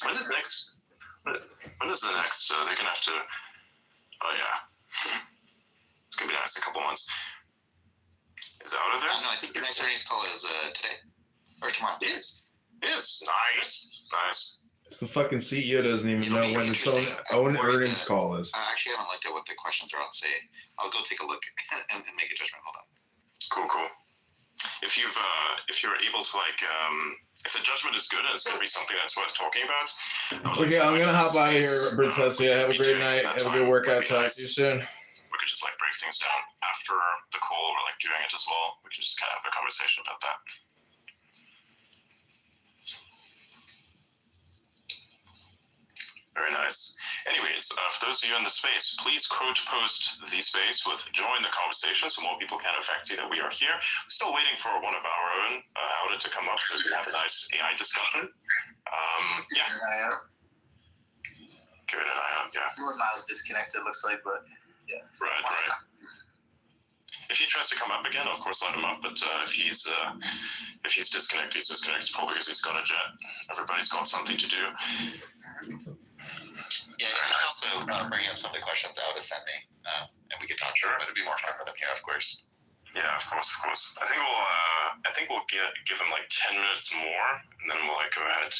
When is the next? They're gonna have to. Oh yeah, it's gonna be nice in a couple months. Is it out of there? No, I think the next earnings call is today or tomorrow. It is. Nice. It's the fucking CEO doesn't even It'll know be when its interesting. own earnings call is. I actually haven't looked at what the questions are on Say. I'll go take a look and make a judgment. Hold on. Cool. If you're able to like, if the judgment is good and it's going to be something that's worth talking about. Okay, I'm gonna hop out of here, Princess. Yeah, have a great night. Have a good workout. Talk to you soon. We could just like break things down after the call or like during it as well. We could just kind of have a conversation about that. Very nice. Anyways, for those of you in the space, please quote post the space with join the conversation so more people can in fact see that we are here. We're still waiting for one of our own, Outer, to come up so we can have a nice AI discussion. Yeah. Give it an eye out, yeah. Miles disconnected, looks like, but yeah. Right. If he tries to come up again, of course, let him up. But if he's disconnected, he's disconnected probably because he's got a jet. Everybody's got something to do. Yeah, you can also bring in some of the questions out to send me, and we could talk through it. But it'd be more fun for them here, of course. Yeah, of course. I think we'll give him like 10 minutes more, and then we'll go ahead.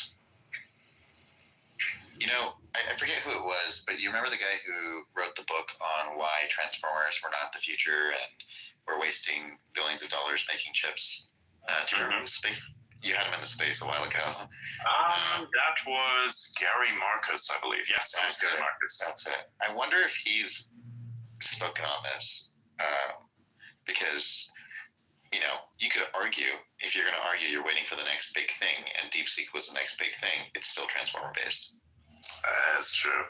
You know, I forget who it was, but you remember the guy who wrote the book on why Transformers were not the future and we're wasting billions of dollars making chips? Do you remember space? You had him in the space a while ago. That was Gary Marcus, I believe. Yes, that was Gary Marcus. That's it. I wonder if he's spoken on this, because, you know, you could argue, if you're going to argue you're waiting for the next big thing, and DeepSeek was the next big thing, it's still Transformer-based. That's true.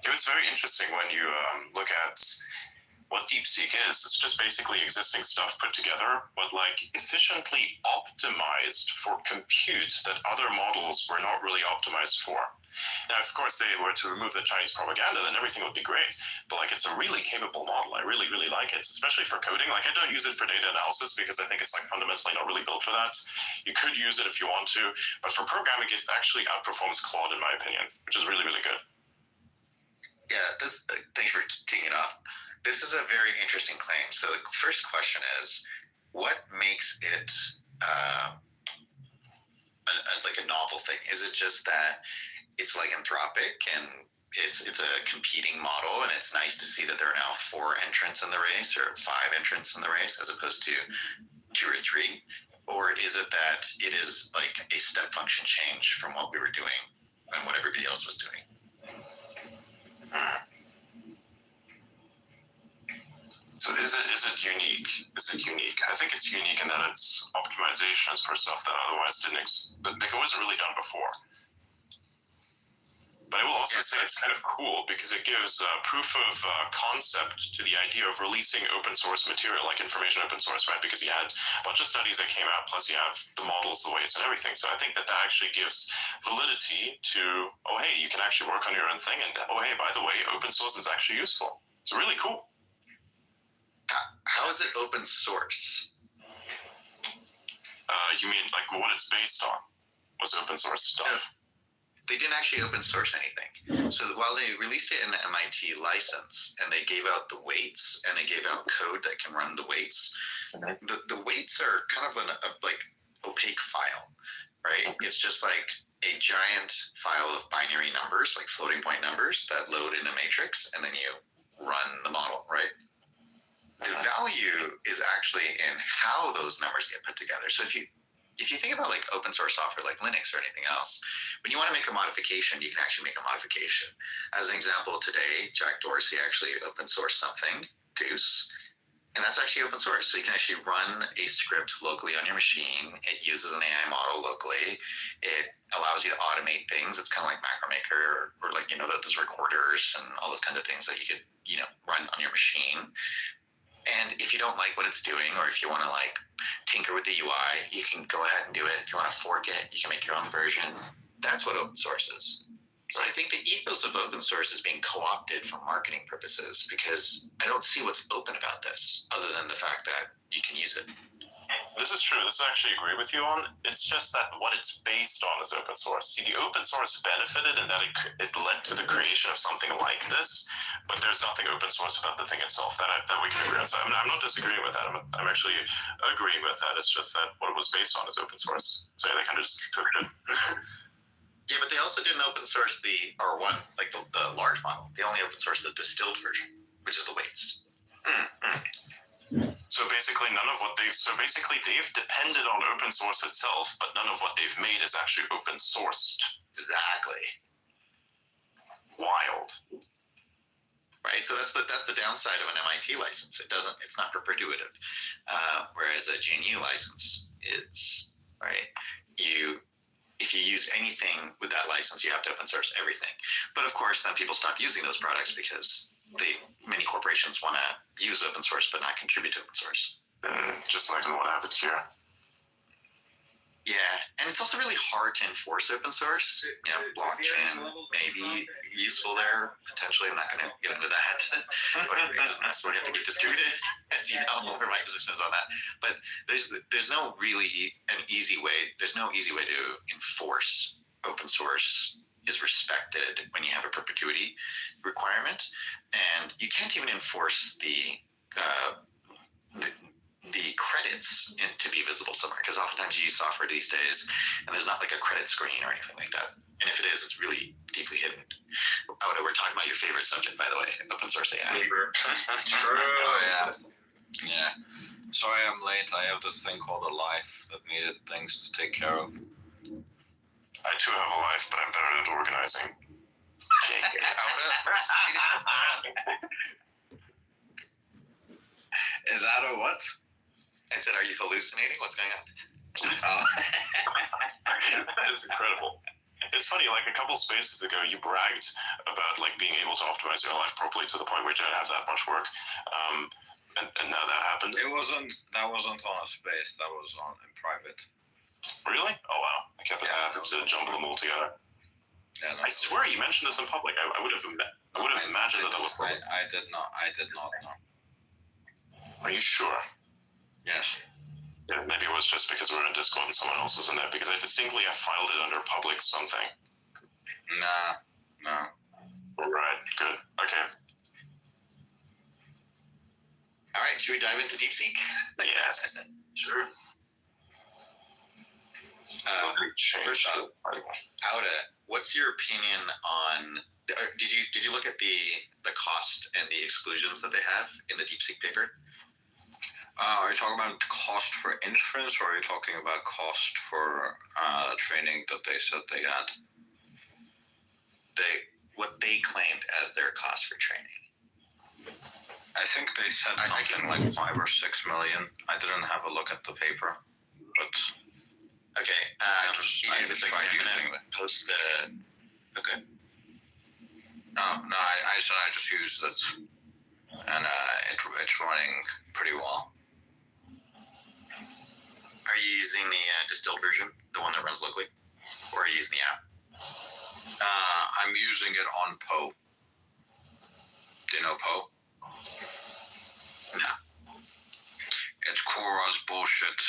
It's very interesting when you look at what DeepSeek is. It's just basically existing stuff put together, but like efficiently optimized for compute that other models were not really optimized for. Now, of course, they were to remove the Chinese propaganda, then everything would be great. But like, it's a really capable model. I really, really like it, especially for coding. Like, I don't use it for data analysis because I think it's like fundamentally not really built for that. You could use it if you want to, but for programming, it actually outperforms Claude, in my opinion, which is really, really good. Yeah, thanks for teeing it off. This is a very interesting claim. So the first question is, what makes it like a novel thing? Is it just that it's lycanthropic and it's a competing model, and it's nice to see that there are now 4 entrants in the race or 5 entrants in the race as opposed to 2 or 3? Or is it that it is like a step function change from what we were doing and what everybody else was doing? So is it unique? Is it unique? I think it's unique in that it's optimizations for stuff that otherwise it wasn't really done before. But I will also say it's kind of cool because it gives proof of concept to the idea of releasing open source material, like information open source, right? Because you had a bunch of studies that came out, plus you have the models, the weights, and everything. So I think that actually gives validity to, oh, hey, you can actually work on your own thing. And, oh, hey, by the way, open source is actually useful. It's really cool. How is it open source? You mean like what it's based on was open source stuff? No. They didn't actually open source anything. So while they released it in the MIT license and they gave out the weights and they gave out code that can run the weights, the weights are kind of a like opaque file, right? It's just like a giant file of binary numbers, like floating point numbers that load in a matrix, and then you run the model, right? The value is actually in how those numbers get put together. So if you think about like open source software like Linux or anything else, when you want to make a modification, you can actually make a modification. As an example, today, Jack Dorsey actually open sourced something, Goose, and that's actually open source. So you can actually run a script locally on your machine. It uses an AI model locally. It allows you to automate things. It's kind of like Macromaker or like, you know, those recorders and all those kinds of things that you could, you know, run on your machine. And if you don't like what it's doing, or if you want to like tinker with the UI, you can go ahead and do it. If you want to fork it, you can make your own version. That's what open source is. So I think the ethos of open source is being co-opted for marketing purposes, because I don't see what's open about this other than the fact that you can use it. This is true. This I actually agree with you on. It's just that what it's based on is open source. See, the open source benefited in that it led to the creation of something like this, but there's nothing open source about the thing itself that we can agree on. So I'm not disagreeing with that. I'm actually agreeing with that. It's just that what it was based on is open source. So they kind of just took it in. Yeah, but they also didn't open source the R1, like the large model. They only open sourced the distilled version, which is the weights. So basically they've depended on open source itself, but none of what they've made is actually open sourced. Exactly. Wild. Right, so that's the downside of an MIT license. It's not perpetuative, whereas a GNU license is, right? if you use anything with that license, you have to open source everything. But of course, then people stop using those products because many corporations want to use open source but not contribute to open source. Just like in what happened here. Yeah, and it's also really hard to enforce open source. You know, blockchain may be useful there. Potentially, I'm not going to get into that. It doesn't necessarily have to be distributed, as you know, where my position is on that. But there's no really an easy way. There's no easy way to enforce open source is respected when you have a perpetuity requirement, and you can't even enforce the credits to be visible somewhere, because oftentimes you use software these days and there's not like a credit screen or anything like that, and if it is, it's really deeply hidden. Oh no, we're talking about your favorite subject, by the way, open source AI. Oh yeah. Sorry I'm late. I have this thing called a life that needed things to take care of. I too have a life, but I'm better at organizing. Is that a what? I said, are you hallucinating? What's going on? Oh. That is incredible. It's funny, like a couple spaces ago, you bragged about like being able to optimize your life properly to the point where you don't have that much work. And now that happened. That wasn't on a space. That was in private. Really? Oh wow! I kept it happen to jumble them all together. Yeah, no, I swear you mentioned this in public. I would have imagined that was public. I did not know. Are you sure? Yes. Yeah, maybe it was just because we're in Discord and someone else was in there, because I distinctly have filed it under public something. No. Right, good. Okay. All right, should we dive into DeepSeek? Yes. Sure. First off, Auda, what's your opinion on? Did you look at the cost and the exclusions that they have in the DeepSeek paper? Are you talking about cost for inference, or are you talking about cost for training that they said they had? What they claimed as their cost for training. I think they said something like 5 or 6 million. I didn't have a look at the paper, but okay. I just tried using it. Post the. Okay. No. I said I just used it, and it's running pretty well. Are you using the distilled version, the one that runs locally, or are you using the app? I'm using it on Poe. Do you know Poe? No. It's Quora's bullshit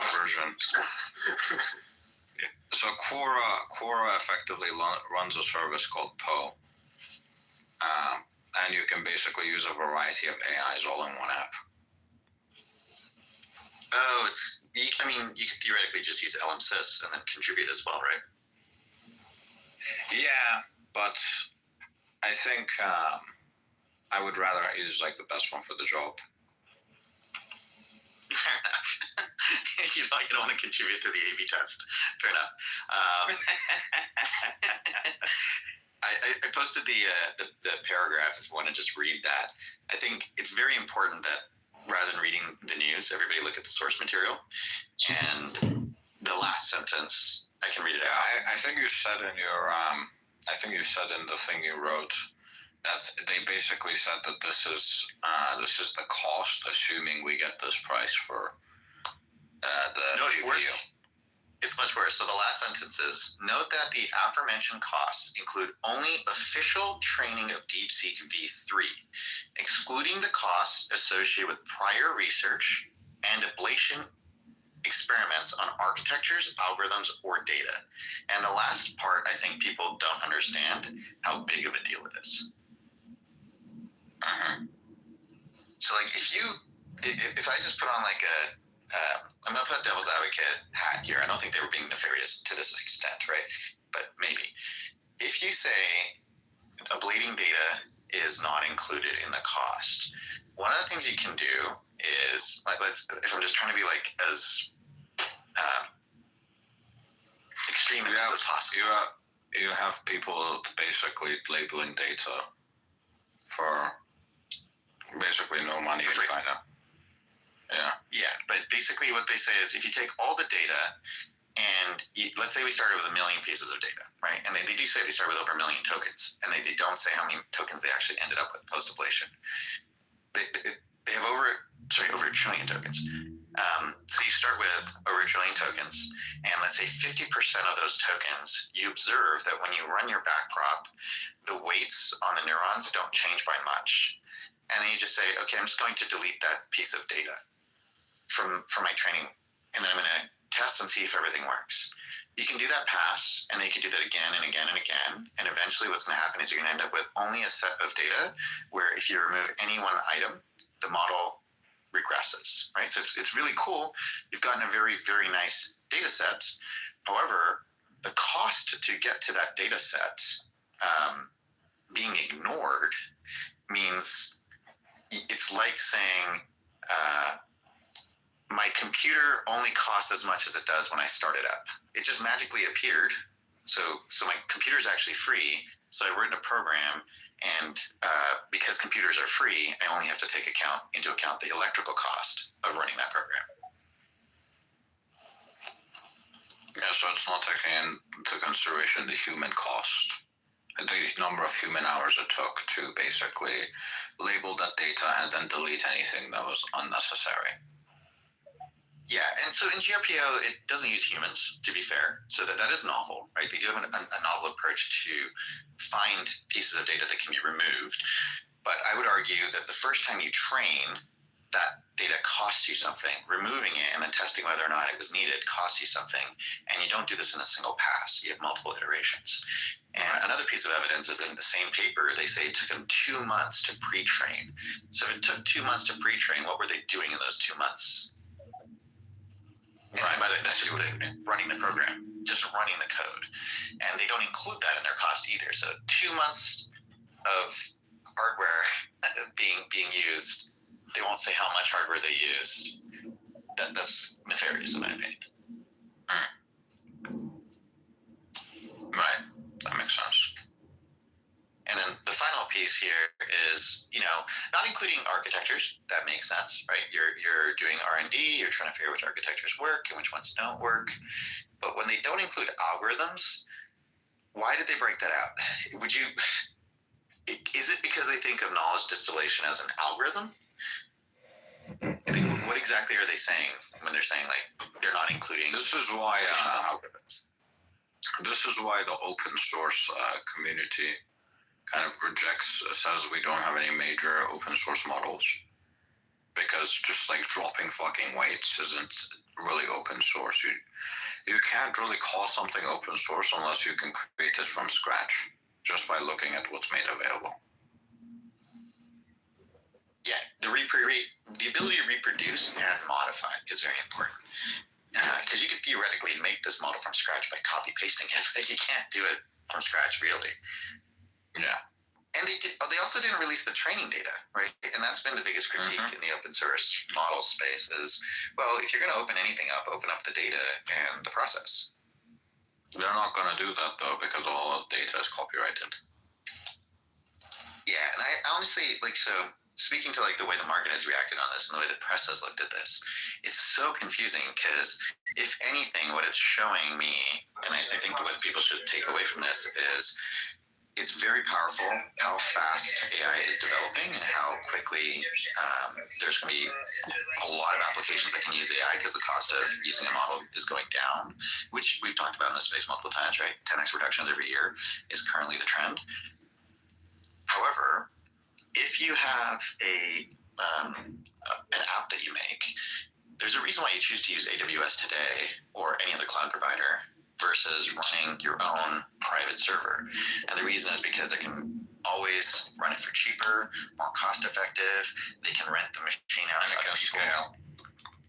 version. So Quora effectively runs a service called Poe, and you can basically use a variety of AIs all in one app. Oh, you could theoretically just use LMSys and then contribute as well, right? Yeah, but I think I would rather use like the best one for the job. Fair enough. You don't want to contribute to the A/B test. Fair enough. I posted the paragraph if you want to just read that. I think it's very important that rather than reading the news, everybody look at the source material. And the last sentence, I can read it out. I think you said in your in the thing you wrote that they basically said that this is the cost, assuming we get this price for the video. It's much worse. So the last sentence is, note that the aforementioned costs include only official training of DeepSeek v3, excluding the costs associated with prior research and ablation experiments on architectures, algorithms, or data. And the last part, I think people don't understand how big of a deal it is. So like if I just put on like I'm going to put a devil's advocate hat here. I don't think they were being nefarious to this extent, right? But maybe. If you say ablating data is not included in the cost, one of the things you can do is, like, if I'm just trying to be like as extreme as possible. You have people basically labeling data for basically no money in China. Yeah. Yeah, but basically what they say is if you take all the data And let's say we started with 1 million pieces of data, right? And they do say they start with over 1 million tokens, and they don't say how many tokens they actually ended up with post-ablation. They have over 1 trillion tokens. So you start with over 1 trillion tokens, and let's say 50% of those tokens, you observe that when you run your back prop, the weights on the neurons don't change by much. And then you just say, okay, I'm just going to delete that piece of data from my training, and then I'm going to test and see if everything works. You can do that pass, and then you can do that again and again and again. And eventually what's going to happen is you're going to end up with only a set of data where if you remove any one item, the model regresses, right? So it's really cool. You've gotten a very, very nice data set. However, the cost to get to that data set being ignored means it's like saying, my computer only costs as much as it does when I start it up. It just magically appeared. So my computer is actually free. So I've written a program, and because computers are free, I only have to take into account the electrical cost of running that program. Yeah, so it's not taking into consideration the human cost, the number of human hours it took to basically label that data and then delete anything that was unnecessary. Yeah, and so in GRPO, it doesn't use humans, to be fair. So that is novel, right? They do have a novel approach to find pieces of data that can be removed. But I would argue that the first time you train, that data costs you something. Removing it and then testing whether or not it was needed costs you something. And you don't do this in a single pass. You have multiple iterations. And another piece of evidence is in the same paper, they say it took them 2 months to pre-train. So if it took 2 months to pre-train, what were they doing in those 2 months? And by the way, that's just running the program, just running the code. And they don't include that in their cost either. So 2 months of hardware being used, they won't say how much hardware they used. That's nefarious in my opinion. Right, that makes sense. And then the final piece here is, not including architectures. That makes sense, right? You're doing R&D, you're trying to figure out which architectures work and which ones don't work. But when they don't include algorithms, why did they break that out? Is it because they think of knowledge distillation as an algorithm? What exactly are they saying when they're saying they're not including This is why algorithms? This is why the open source community kind of says we don't have any major open source models, because just dropping fucking weights isn't really open source. You can't really call something open source unless you can create it from scratch just by looking at what's made available. Yeah, the ability to reproduce and modify is very important. Because you could theoretically make this model from scratch by copy pasting it, but you can't do it from scratch really. Yeah. And they also didn't release the training data, right? And that's been the biggest critique in the open source model space is, well, if you're going to open anything up, open up the data and the process. They're not going to do that though, because all of the data is copyrighted. Yeah, and I honestly, speaking to the way the market has reacted on this and the way the press has looked at this, it's so confusing because if anything, what it's showing me, and I think what people should take away from this is, it's very powerful how fast AI is developing and how quickly there's going to be a lot of applications that can use AI because the cost of using a model is going down, which we've talked about in this space multiple times, right? 10x reductions every year is currently the trend. However, if you have an app that you make, there's a reason why you choose to use AWS today or any other cloud provider versus running your own private server. And the reason is because they can always run it for cheaper, more cost effective. They can rent the machine out to other people.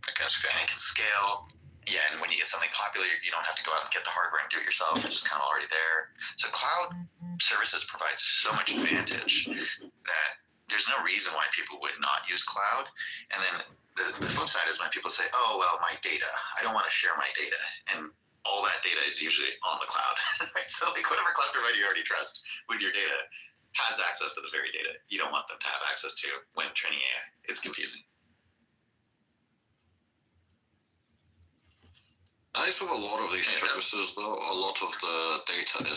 It can scale. And it can scale. Yeah, and when you get something popular, you don't have to go out and get the hardware and do it yourself. It's just kind of already there. So cloud services provide so much advantage that there's no reason why people would not use cloud. And then the flip side is when people say, oh, well, my data, I don't want to share my data. And all that data is usually on the cloud, right? So whatever cloud provider you already trust with your data has access to the very data you don't want them to have access to when training AI. It's confusing. I think with a lot of these services, though, a lot of the data is